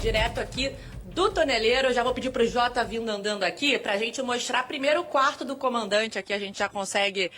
direto aqui do toneleiro. Eu já vou pedir pro Jota vindo andando aqui pra gente mostrar primeiro o quarto do comandante. Aqui a gente já consegue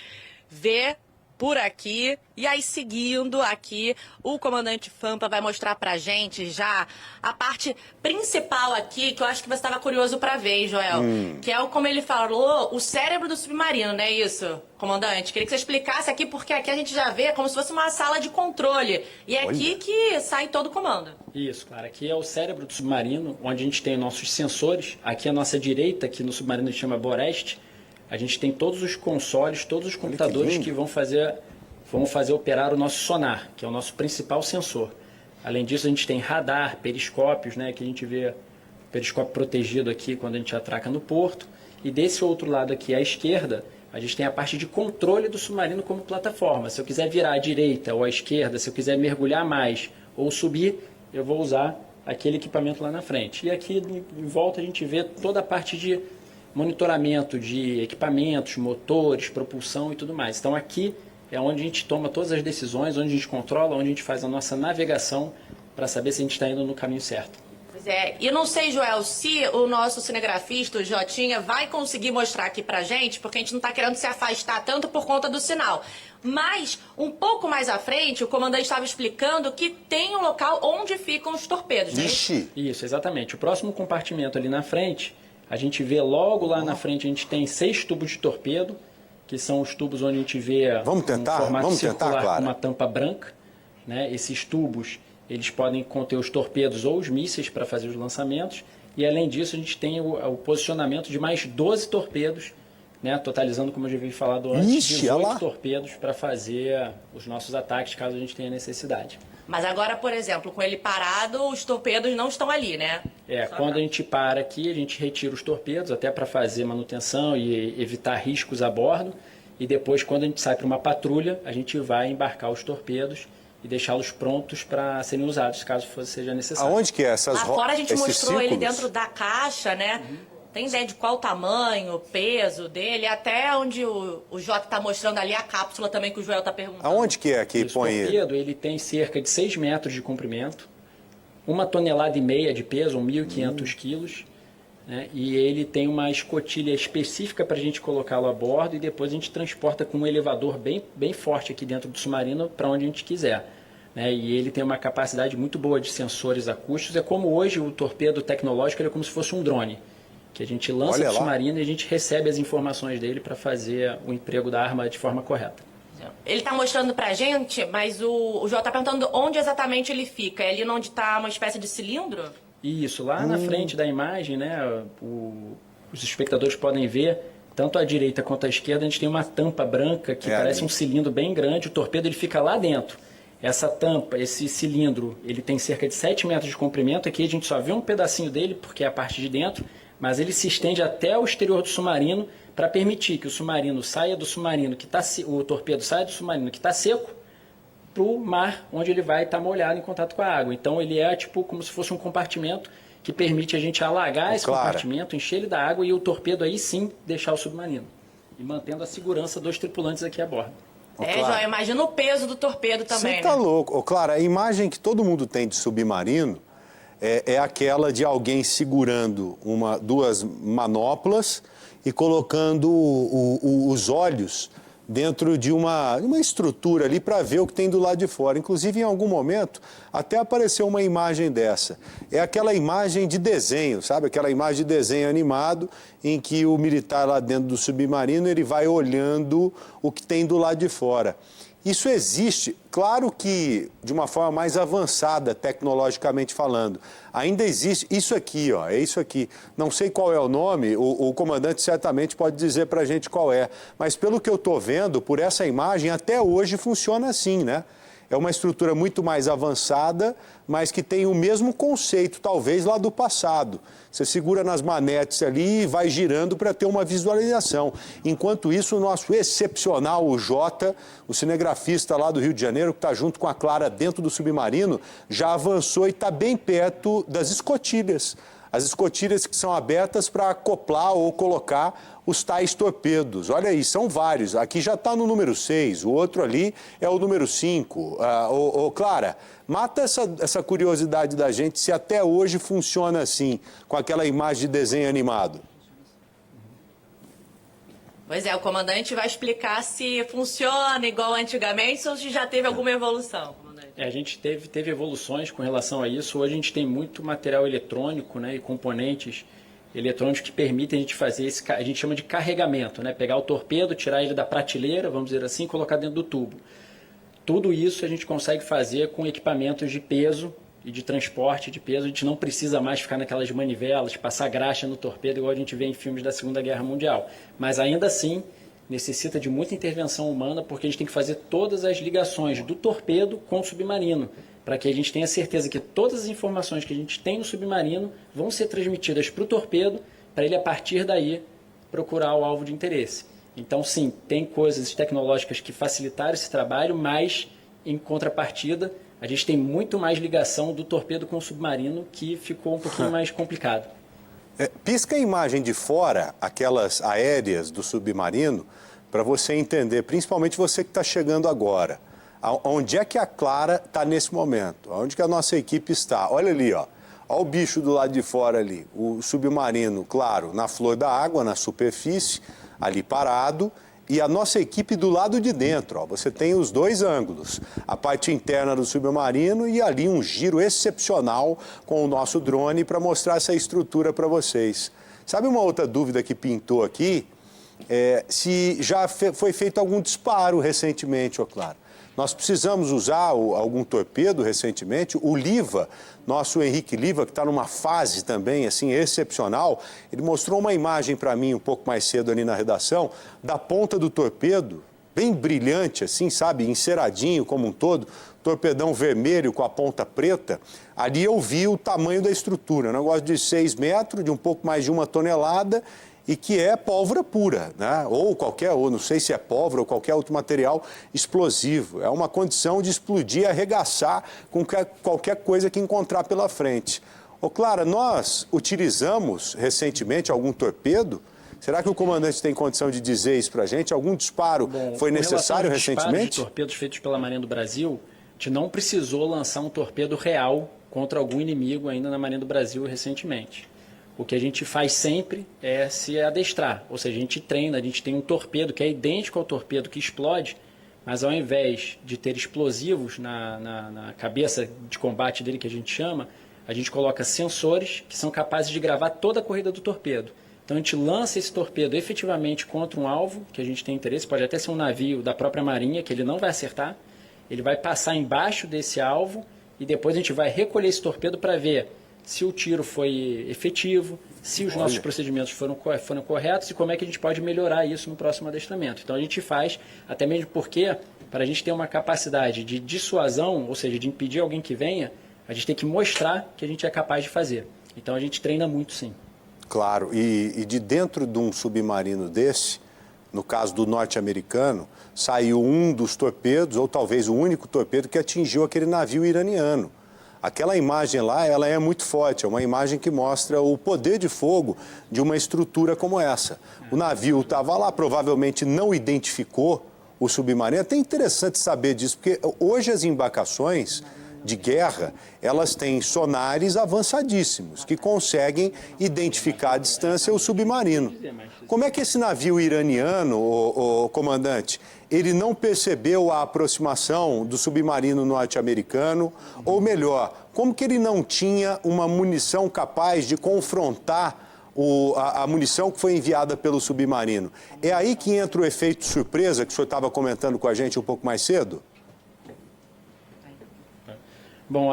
ver por aqui. E aí, seguindo aqui, o comandante Fampa vai mostrar pra gente já a parte principal aqui, que eu acho que você estava curioso pra ver, Joel. Que é, como ele falou, o cérebro do submarino, não é isso, comandante? Queria que você explicasse aqui, porque aqui a gente já vê como se fosse uma sala de controle. E é aqui que sai todo o comando. Isso, claro. Aqui é o cérebro do submarino, onde a gente tem nossos sensores. Aqui à nossa direita, que no submarino a gente chama Boreste, a gente tem todos os consoles, todos os computadores que vão fazer operar o nosso sonar, que é o nosso principal sensor. Além disso, a gente tem radar, periscópios, né, que a gente vê o periscópio protegido aqui quando a gente atraca no porto. E desse outro lado aqui, à esquerda, a gente tem a parte de controle do submarino como plataforma. Se eu quiser virar à direita ou à esquerda, se eu quiser mergulhar mais ou subir, eu vou usar aquele equipamento lá na frente. E aqui em volta a gente vê toda a parte de monitoramento de equipamentos, motores, propulsão e tudo mais. Então aqui é onde a gente toma todas as decisões, onde a gente controla, onde a gente faz a nossa navegação para saber se a gente está indo no caminho certo. Pois é, e não sei, Joel, se o nosso cinegrafista, o Jotinha, vai conseguir mostrar aqui pra gente, porque a gente não está querendo se afastar tanto por conta do sinal. Mas, um pouco mais à frente, o comandante estava explicando que tem um local onde ficam os torpedos, né? Isso, exatamente. O próximo compartimento ali na frente, a gente vê logo lá na frente, a gente tem 6 tubos de torpedo, que são os tubos onde a gente vê um formato circular com uma tampa branca, né? Esses tubos, eles podem conter os torpedos ou os mísseis para fazer os lançamentos. E além disso, a gente tem o posicionamento de mais 12 torpedos, né? Totalizando, como eu já havia falado antes, 18 torpedos para fazer os nossos ataques, caso a gente tenha necessidade. Mas agora, por exemplo, com ele parado, os torpedos não estão ali, né? Quando a gente para aqui, a gente retira os torpedos, até para fazer manutenção e evitar riscos a bordo. E depois, quando a gente sai para uma patrulha, a gente vai embarcar os torpedos e deixá-los prontos para serem usados, caso seja necessário. Aonde que é essas rodas? Lá fora a gente mostrou círculos? Ele dentro da caixa, né? Tem ideia de qual o tamanho, o peso dele, até onde o Jota está mostrando ali a cápsula também que o Joel está perguntando. Aonde que é que põe ele? O torpedo, ele tem cerca de 6 metros de comprimento, 1,5 toneladas de peso, 1.500 quilos, né? E ele tem uma escotilha específica para a gente colocá-lo a bordo e depois a gente transporta com um elevador bem forte aqui dentro do submarino para onde a gente quiser. Né? E ele tem uma capacidade muito boa de sensores acústicos. É como hoje o torpedo tecnológico, ele é como se fosse um drone, que a gente lança do submarino e a gente recebe as informações dele para fazer o emprego da arma de forma correta. Ele está mostrando para a gente, mas o João está perguntando onde exatamente ele fica. É ali onde está uma espécie de cilindro? Isso, lá na frente da imagem, né, os espectadores podem ver, tanto à direita quanto à esquerda, a gente tem uma tampa branca que parece um cilindro bem grande. O torpedo ele fica lá dentro. Essa tampa, esse cilindro, ele tem cerca de 7 metros de comprimento. Aqui a gente só vê um pedacinho dele, porque é a parte de dentro, mas ele se estende até o exterior do submarino para permitir que o submarino saia do submarino que o torpedo saia do submarino que está seco para o mar, onde ele vai estar molhado em contato com a água. Então ele é tipo como se fosse um compartimento que permite a gente alagar esse compartimento, encher ele da água e o torpedo aí sim deixar o submarino. E mantendo a segurança dos tripulantes aqui a bordo. João, imagina o peso do torpedo também. Você tá louco. Clara, a imagem que todo mundo tem de submarino é aquela de alguém segurando duas manoplas e colocando os olhos dentro de uma estrutura ali para ver o que tem do lado de fora. Inclusive, em algum momento, até apareceu uma imagem dessa. É aquela imagem de desenho, sabe? Aquela imagem de desenho animado em que o militar lá dentro do submarino ele vai olhando o que tem do lado de fora. Isso existe, claro que de uma forma mais avançada, tecnologicamente falando. Ainda existe isso aqui, ó, é isso aqui. Não sei qual é o nome, o comandante certamente pode dizer para a gente qual é. Mas pelo que eu estou vendo, por essa imagem, até hoje funciona assim, né? É uma estrutura muito mais avançada, mas que tem o mesmo conceito, talvez, lá do passado. Você segura nas manetes ali e vai girando para ter uma visualização. Enquanto isso, o nosso excepcional, o Jota, o cinegrafista lá do Rio de Janeiro, que está junto com a Clara dentro do submarino, já avançou e está bem perto das escotilhas. as escotilhas que são abertas para acoplar ou colocar os tais torpedos. Olha aí, são vários. Aqui já está no número 6, o outro ali é o número 5. Clara, mata essa curiosidade da gente se até hoje funciona assim, com aquela imagem de desenho animado. Pois é, o comandante vai explicar se funciona igual antigamente ou se já teve alguma evolução, comandante. A gente teve evoluções com relação a isso. Hoje a gente tem muito material eletrônico, né, e componentes eletrônicos que permitem a gente fazer esse, a gente chama de carregamento, né, pegar o torpedo, tirar ele da prateleira, vamos dizer assim, e colocar dentro do tubo. Tudo isso a gente consegue fazer com equipamentos de peso e de transporte de peso. A gente não precisa mais ficar naquelas manivelas, passar graxa no torpedo, igual a gente vê em filmes da Segunda Guerra Mundial. Mas ainda assim, necessita de muita intervenção humana, porque a gente tem que fazer todas as ligações do torpedo com o submarino, para que a gente tenha certeza que todas as informações que a gente tem no submarino vão ser transmitidas para o torpedo, para ele, a partir daí, procurar o alvo de interesse. Então, sim, tem coisas tecnológicas que facilitaram esse trabalho, mas, em contrapartida, a gente tem muito mais ligação do torpedo com o submarino, que ficou um pouquinho mais complicado. Pisca a imagem de fora, aquelas aéreas do submarino, para você entender, principalmente você que está chegando agora. Onde é que a Clara está nesse momento? Onde que a nossa equipe está? Olha ali, ó. Olha o bicho do lado de fora ali. O submarino, claro, na flor da água, na superfície, ali parado. E a nossa equipe do lado de dentro, ó, você tem os dois ângulos, a parte interna do submarino e ali um giro excepcional com o nosso drone para mostrar essa estrutura para vocês. Sabe uma outra dúvida que pintou aqui? Se já foi feito algum disparo recentemente, ó, claro. Nós precisamos usar algum torpedo recentemente. O Liva, nosso Henrique Liva, que está numa fase também assim excepcional, ele mostrou uma imagem para mim um pouco mais cedo ali na redação, da ponta do torpedo, bem brilhante assim, sabe, enceradinho como um todo, torpedão vermelho com a ponta preta. Ali eu vi o tamanho da estrutura, um negócio de 6 metros, de um pouco mais de 1 tonelada, e que é pólvora pura, né? Ou não sei se é pólvora ou qualquer outro material explosivo. É uma condição de explodir, arregaçar com qualquer coisa que encontrar pela frente. Ô, Clara, nós utilizamos recentemente algum torpedo? Será que o comandante tem condição de dizer isso para a gente? Algum disparo foi necessário recentemente? De torpedos feitos pela Marinha do Brasil, a gente não precisou lançar um torpedo real contra algum inimigo ainda na Marinha do Brasil recentemente. O que a gente faz sempre é se adestrar, ou seja, a gente treina, a gente tem um torpedo que é idêntico ao torpedo que explode, mas ao invés de ter explosivos na cabeça de combate dele, que a gente chama, a gente coloca sensores que são capazes de gravar toda a corrida do torpedo. Então a gente lança esse torpedo efetivamente contra um alvo que a gente tem interesse, pode até ser um navio da própria Marinha, que ele não vai acertar, ele vai passar embaixo desse alvo e depois a gente vai recolher esse torpedo para ver se o tiro foi efetivo, se os nossos procedimentos foram corretos e como é que a gente pode melhorar isso no próximo adestramento. Então a gente faz, até mesmo porque, para a gente ter uma capacidade de dissuasão, ou seja, de impedir alguém que venha, a gente tem que mostrar que a gente é capaz de fazer. Então a gente treina muito, sim. Claro, e de dentro de um submarino desse, no caso do norte-americano, saiu um dos torpedos, ou talvez o único torpedo que atingiu aquele navio iraniano. Aquela imagem lá, ela é muito forte, é uma imagem que mostra o poder de fogo de uma estrutura como essa. O navio estava lá, provavelmente não identificou o submarino. É até interessante saber disso, porque hoje as embarcações de guerra, elas têm sonares avançadíssimos, que conseguem identificar à distância o submarino. Como é que esse navio iraniano, o comandante, ele não percebeu a aproximação do submarino norte-americano? Ou melhor, como que ele não tinha uma munição capaz de confrontar a munição que foi enviada pelo submarino? É aí que entra o efeito surpresa que o senhor estava comentando com a gente um pouco mais cedo? Bom,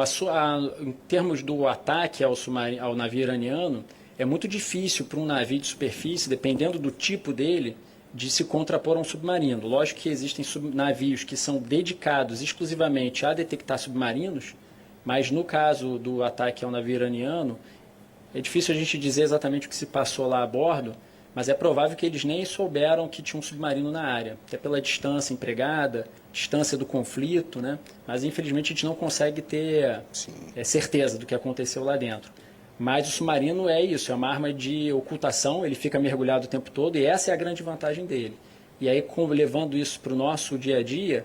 em termos do ataque ao navio iraniano, é muito difícil para um navio de superfície, dependendo do tipo dele, de se contrapor a um submarino. Lógico que existem navios que são dedicados exclusivamente a detectar submarinos, mas no caso do ataque ao navio iraniano, é difícil a gente dizer exatamente o que se passou lá a bordo, mas é provável que eles nem souberam que tinha um submarino na área, até pela distância empregada, distância do conflito, né? Mas infelizmente a gente não consegue ter certeza do que aconteceu lá dentro. Mas o submarino é isso, é uma arma de ocultação, ele fica mergulhado o tempo todo e essa é a grande vantagem dele. E aí, levando isso para o nosso dia a dia,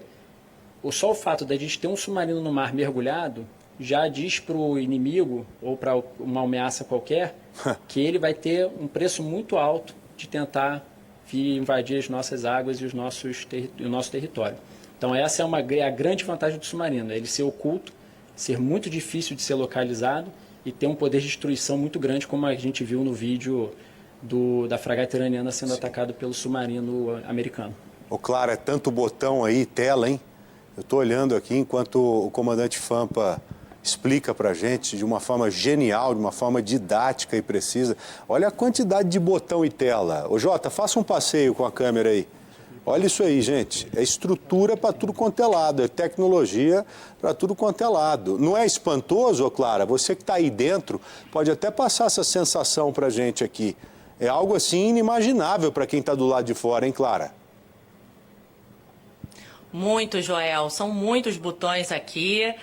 só o fato de a gente ter um submarino no mar mergulhado já diz para o inimigo ou para uma ameaça qualquer que ele vai ter um preço muito alto de tentar vir invadir as nossas águas e o nosso território. Então essa é a grande vantagem do submarino, é ele ser oculto, ser muito difícil de ser localizado e ter um poder de destruição muito grande, como a gente viu no vídeo da fragata iraniana sendo atacado pelo submarino americano. Ô, Clara, é tanto botão aí, tela, hein? Eu estou olhando aqui enquanto o comandante Fampa explica para a gente de uma forma genial, de uma forma didática e precisa. Olha a quantidade de botão e tela. Ô, Jota, faça um passeio com a câmera aí. Olha isso aí, gente. É estrutura para tudo quanto é lado, é tecnologia para tudo quanto é lado. Não é espantoso, ô Clara? Você que está aí dentro pode até passar essa sensação para a gente aqui. É algo assim inimaginável para quem está do lado de fora, hein, Clara? Muito, Joel. São muitos botões aqui.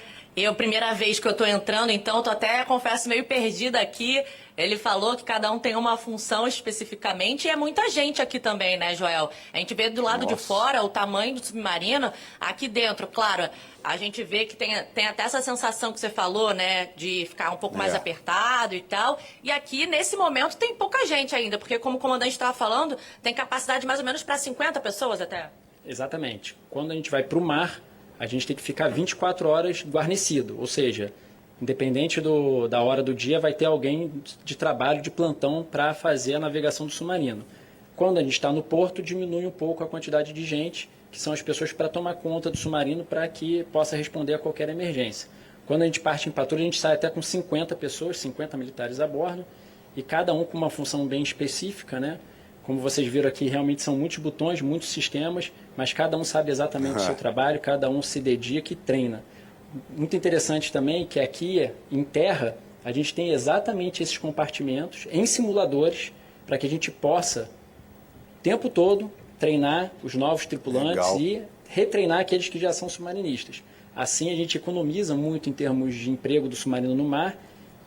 Primeira vez que eu tô entrando, então eu tô até, confesso, meio perdida aqui. Ele falou que cada um tem uma função especificamente e é muita gente aqui também, né, Joel? A gente vê do lado de fora o tamanho do submarino. Aqui dentro, claro, a gente vê que tem até essa sensação que você falou, né, de ficar um pouco mais apertado e tal. E aqui, nesse momento, tem pouca gente ainda, porque como o comandante estava falando, tem capacidade mais ou menos para 50 pessoas até. Exatamente. Quando a gente vai para o mar, a gente tem que ficar 24 horas guarnecido, ou seja, independente da hora do dia, vai ter alguém de trabalho, de plantão, para fazer a navegação do submarino. Quando a gente está no porto, diminui um pouco a quantidade de gente, que são as pessoas para tomar conta do submarino, para que possa responder a qualquer emergência. Quando a gente parte em patrulha, a gente sai até com 50 pessoas, 50 militares a bordo, e cada um com uma função bem específica, né? Como vocês viram aqui, realmente são muitos botões, muitos sistemas, mas cada um sabe exatamente o seu trabalho, cada um se dedica e treina. Muito interessante também que aqui em terra a gente tem exatamente esses compartimentos em simuladores para que a gente possa, o tempo todo, treinar os novos tripulantes e retreinar aqueles que já são submarinistas. Assim a gente economiza muito em termos de emprego do submarino no mar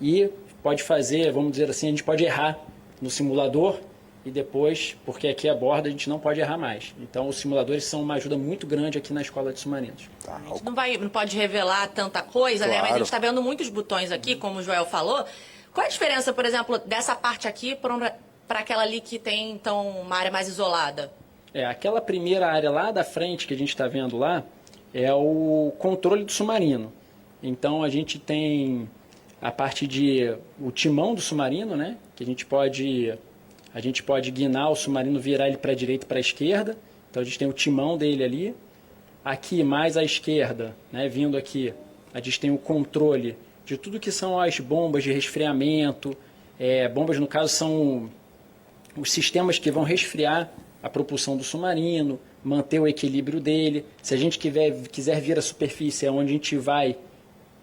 e pode fazer, vamos dizer assim, a gente pode errar no simulador e depois, porque aqui a bordo a gente não pode errar mais. Então os simuladores são uma ajuda muito grande aqui na escola de submarinos. A gente não pode revelar tanta coisa, né? Mas a gente está vendo muitos botões aqui, como o Joel falou. Qual é a diferença, por exemplo, dessa parte aqui para aquela ali que tem, então, uma área mais isolada? Aquela primeira área lá da frente que a gente está vendo lá é o controle do submarino. Então a gente tem a parte o timão do submarino, né? Que a gente pode guinar o submarino, virar ele para a direita e para a esquerda. Então a gente tem o timão dele ali. Aqui, mais à esquerda, né, vindo aqui, a gente tem o controle de tudo que são as bombas de resfriamento. Bombas, no caso, são os sistemas que vão resfriar a propulsão do submarino, manter o equilíbrio dele. Se a gente quiser vir à superfície, é onde a gente vai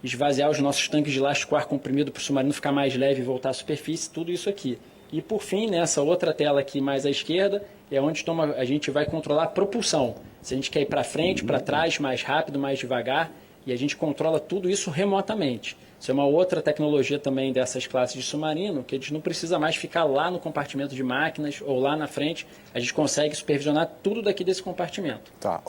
esvaziar os nossos tanques de elástico ar comprimido para o submarino ficar mais leve e voltar à superfície, tudo isso aqui. E por fim, nessa outra tela aqui mais à esquerda, é onde a gente vai controlar a propulsão. Se a gente quer ir para frente, para trás, mais rápido, mais devagar, e a gente controla tudo isso remotamente. Isso é uma outra tecnologia também dessas classes de submarino, que a gente não precisa mais ficar lá no compartimento de máquinas ou lá na frente, a gente consegue supervisionar tudo daqui desse compartimento. Tá.